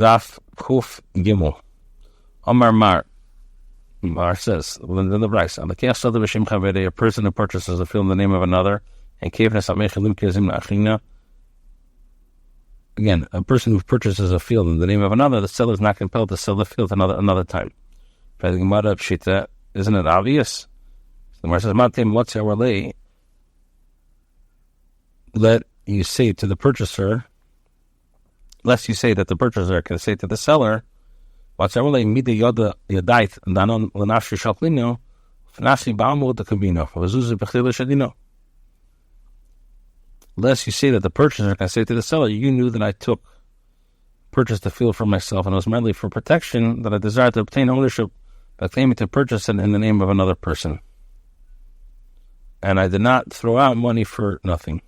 Daf Kuf Gimel. Omar Mar says, in the Bryce, a person who purchases a field in the name of another, and again, a person who purchases a field in the name of another, the seller is not compelled to sell the field another time. Isn't it obvious? The Gemara says, let you say to the purchaser, lest you say that the purchaser can say to the seller, lest you say that the purchaser can say to the seller, you knew that I purchased the field for myself, and it was merely for protection that I desired to obtain ownership by claiming to purchase it in the name of another person. And I did not throw out money for nothing.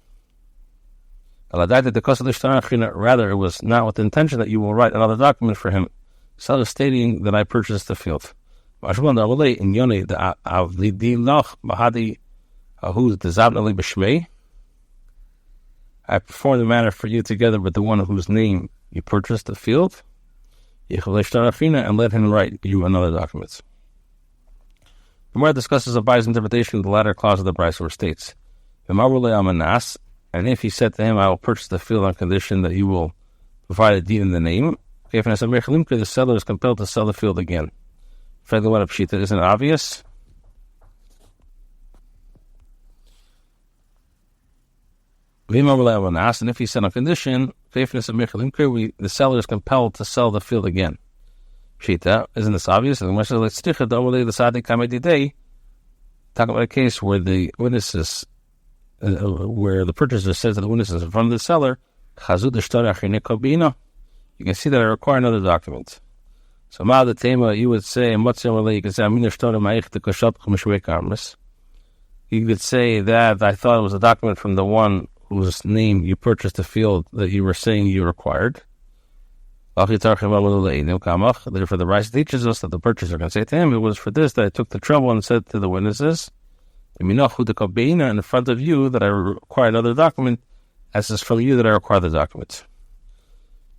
Rather, it was not with the intention that you will write another document for him, seller stating that I purchased the field. I performed the matter for you together with the one whose name you purchased the field, and let him write you another document. The Gemara discusses Abaye's interpretation of the latter clause of the Bryce, where it states, and if he said to him, I will purchase the field on condition that you will provide a deed in the name, the seller is compelled to sell the field again. Isn't it obvious? And if he said on condition, the seller is compelled to sell the field again. Isn't this obvious? Talking about a case where the witnesses, where the purchaser says to the witnesses in front of the seller, you can see that I require another document. So the tema, you would say, you could say that I thought it was a document from the one whose name you purchased the field that you were saying you required. Therefore, the Rice teaches us that the purchaser can say to him, it was for this that I took the trouble and said to the witnesses, in front of you that I require another document, as is from you that I require the document.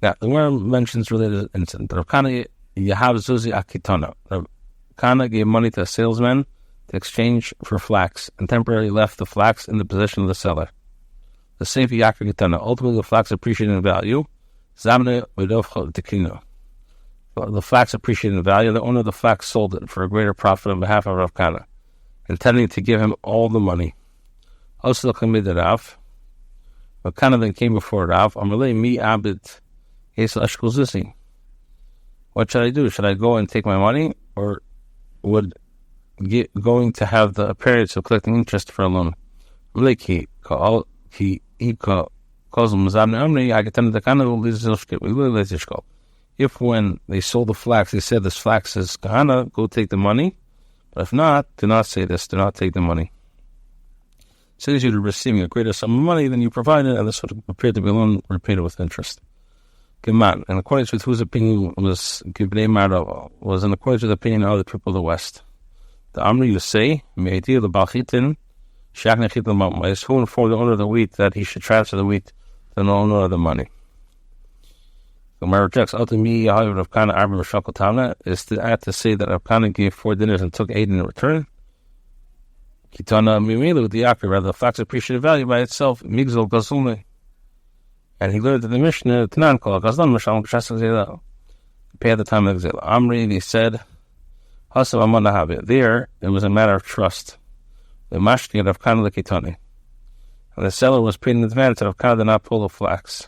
Now, the Gemara mentions related incident. Rav Kana gave money to a salesman to exchange for flax, and temporarily left the flax in the possession of the seller. The same for Yaakov Kitana. Ultimately, the flax appreciated in value. The flax appreciated in value. The owner of the flax sold it for a greater profit on behalf of Rav Kana, intending to give him all the money. Also, Rav Kana then came before Rav. What should I do? Should I go and take my money, or would going to have the appearance of collecting interest for a loan? If when they sold the flax, they said this flax is kahana, go take the money. But if not, do not say this, do not take the money. Says you to receiving a greater sum of money than you provided, and this would appear to be a loan repaid with interest. Geman, in accordance with whose opinion was in accordance with the opinion of the people of the West. The Amri, you say, Me'edir the Balchitin, Shakne Chit is who informed the owner of the wheat that he should transfer the wheat to the owner of the money. The Gemara rejects ultimately Rav Kana Arba Rishakal Tamna is to add to say that Rav Kana gave 4 dinners and took 8 in return. Kitana Mimilu the Yaakov, rather the flax appreciated value by itself, Migzal Gazulme. And he learned in the Mishnah, Tanan Kol Gazlan Mashal Kshasal Zela. Pay at the time of Zela. Amri, he said, Hasav Amon Nahabe. There, it was a matter of trust. The Mashki of Rav Kana the Kitani. And the seller was paid in advance that Rav Kana did not pull the flax.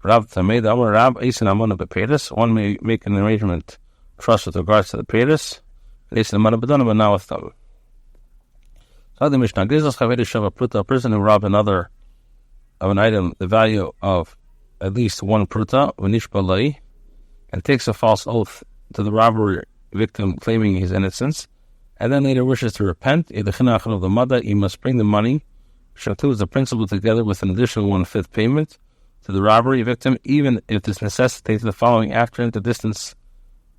Rav Tamei, the Amar Rab, Eisen Amon Beperis. One may make an arrangement, trust with regards to the Peris. Eisen Amon Bedana, but not with them. So the Mishnah, Gizos Chavedi Shava Pruta, a person who robbed another of an item, the value of at least 1 pruta, v'nishbalai, and takes a false oath to the robbery victim claiming his innocence, and then later wishes to repent, he must bring the money, which includes the principal together with an additional 1/5 payment to the robbery victim, even if this necessitates the following after him to distance,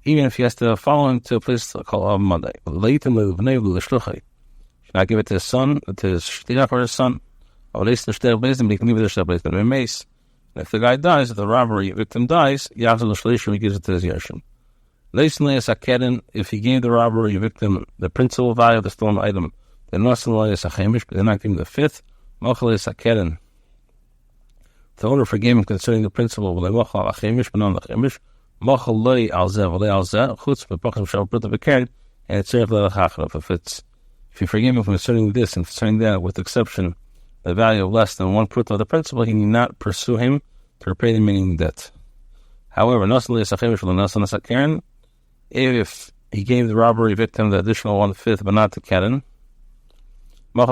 even if he has to follow him to a place called Monday. Should not give it to his son, to his shliach or his son. Should And if the guy dies, if the robbery victim dies, Yachzor L'Shlish, he gives it to his Yashim. If he gave the robbery victim the principal value of the stolen item, then not they're not giving the fifth. The owner forgave him concerning the principal, but not the chemish. And it's if you forgive him concerning this and concerning that, with exception the value of less than one prut of the principal, he need not pursue him to repay the remaining debt. However, if he gave the robbery victim the additional 1/5, but not the keren, then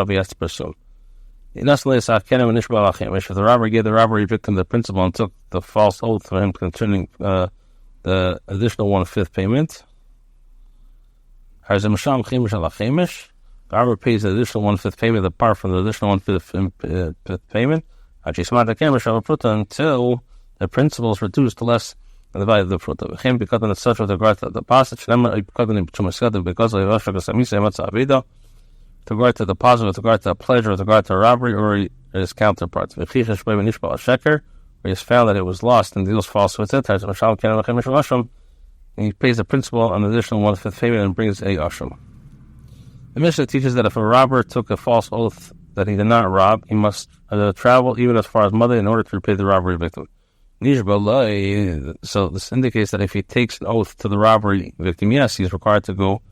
he has to pursue. If the robber gave the robbery victim the principal and took the false oath for him concerning the additional 1/5 payment, the robber pays the additional 1/5 payment apart from the additional 1/5 payment until the principal is reduced to less than the value of the fruta. Because of such with regard to the passage, with regard to the deposit, with regard to a pledge, with regard to a robbery, or his counterparts. Where he has found that it was lost and deals false with it, and he pays the principal an additional 1/5 payment and brings a ashram. The Mishnah teaches that if a robber took a false oath that he did not rob, he must travel even as far as Mother in order to repay the robbery victim. So this indicates that if he takes an oath to the robbery victim, yes, he's required to go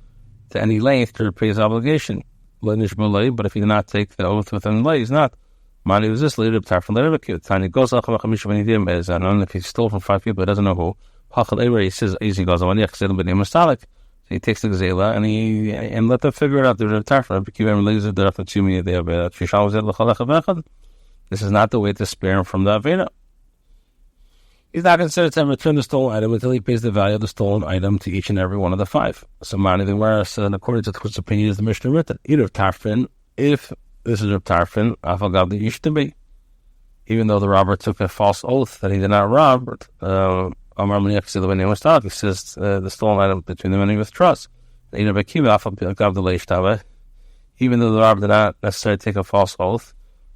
to any length to repay his obligation. But if he did not take the oath within the lay, he's not. Mani was this later from the Tiny goes off and if he stole from 5 people, he doesn't know who. He says easy goes on. So he takes the gazela and let them figure it out. This is not the way to spare him from the Aveda. He's not considered to return the stolen item until he pays the value of the stolen item to each and every one of the 5. So Mani the Gemara, according to the opinion, is the Mishnah written. Either Tarfin, if this is Reb Tarfin, Afagav the Yishtabi, even though the robber took a false oath that he did not rob, he says the stolen item between them and he withdraws. Even though the robber did not necessarily take a false oath,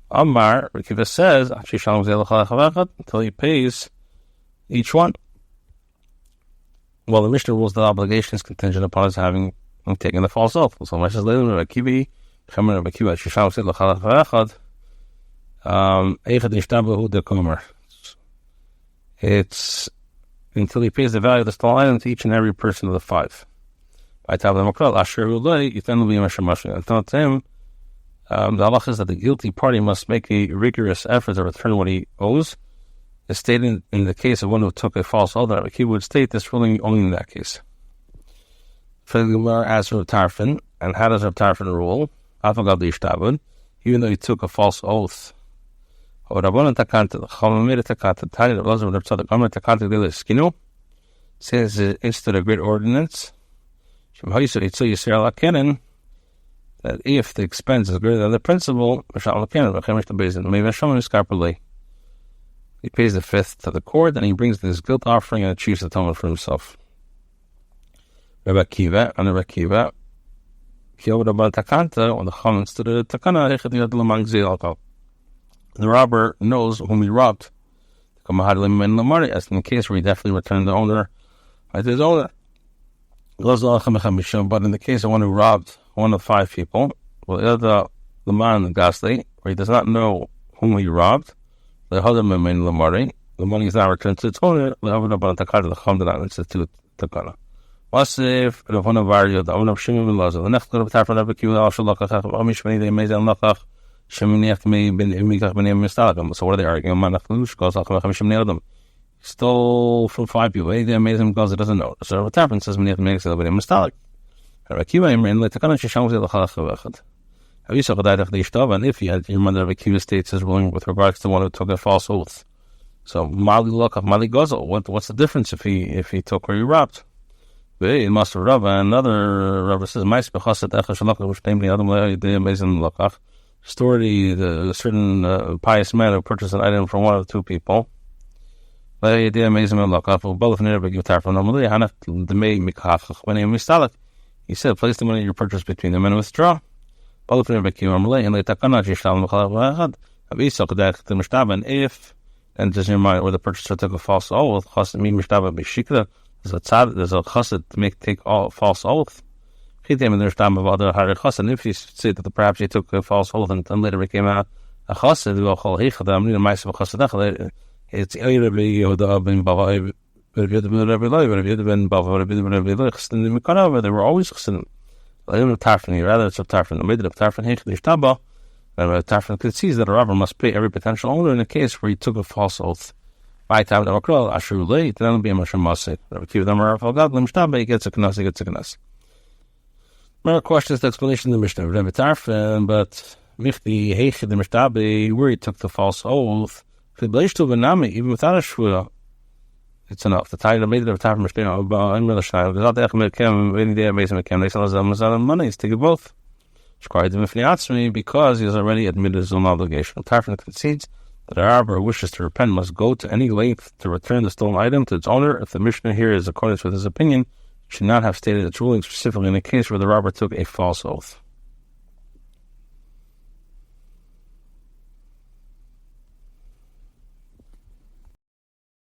Amar, Rekiva says, until he pays each one. Well, the Mishnah rules that obligation is contingent upon his having taken the false oath. So Mishnah later, it's until he pays the value of the stolen item to each and every person of the 5. I tell them, the halach is that the guilty party must make a rigorous effort to return what he owes. As stated in the case of one who took a false oath, he would state this ruling only in that case. For the Gemara asks Reb Tarfin, and how does Reb Tarfin rule? Even though he took a false oath, says it instituted a great ordinance that if the expense is greater than the principal, he pays the 5th to the court, and he brings this guilt offering and achieves atonement for himself. Rabbi Akiva, and Rabbi Akiva, when the Chachamim stood at the takana, the robber knows whom he robbed. As in the case where he definitely returned the owner to his owner. But in the case of one who robbed one of 5 people, the man Gasly, where he does not know whom he robbed, the money is not returned to its owner. The Chacham did not institute takana. If the one of Vario, the owner of Shimon ben Lazar, the next of Tarfon of Akiva, also Lakach, Amishmani, they made them Lakach, Shimoniach may been Imikach ben Mistalagam. So what are they arguing? Manachlush goes Alchem stole from 5 people. They made them because it doesn't know. So what Tarfon says, Meniach makes it a bit Mistalag. Akiva, in the Takana, Shisham, the Chalach. Have you saw the Ishtav? And if you had your mother of Akiva states his ruling with regards to one who took a false oath. So Mali Lakach, Mali Gozel. What's the difference if he took or he robbed? It must have Rabbi. Another Rabbi says, which namely Adam Lakach. Story the certain pious man who purchased an item from one of the 2 people. He said, place the money you purchased between them and withdraw. And if, and just in mind, where the purchaser took a false oath, there's a chassid to take all false oath. And if you say that perhaps he took a false oath and later it came out a chassid, it's either be Bava Kamah, they were always chassidim. Rather, it's a tarfin. The middle of tarfin hechdish taba, and a tarfin could see that a robber must pay every potential owner in a case where he took a false oath. By time the makral asher late, then it'll be a masham masik. Rabbi Kiva Damar Falgad limshtaba, he gets a knas, he gets a knas. More questions, the explanation of the Mishnah. Rabbi Tarfin, but michti hechid the mishtaba, where he took the false oath, even without a shvua, it's enough. The title made it of Tarfin Mishnah. Money is take both. Because he has already admitted his own obligation. Tarfin concedes that a robber wishes to repent must go to any length to return the stolen item to its owner. If the Mishnah here is according with his opinion, should not have stated its ruling specifically in a case where the robber took a false oath.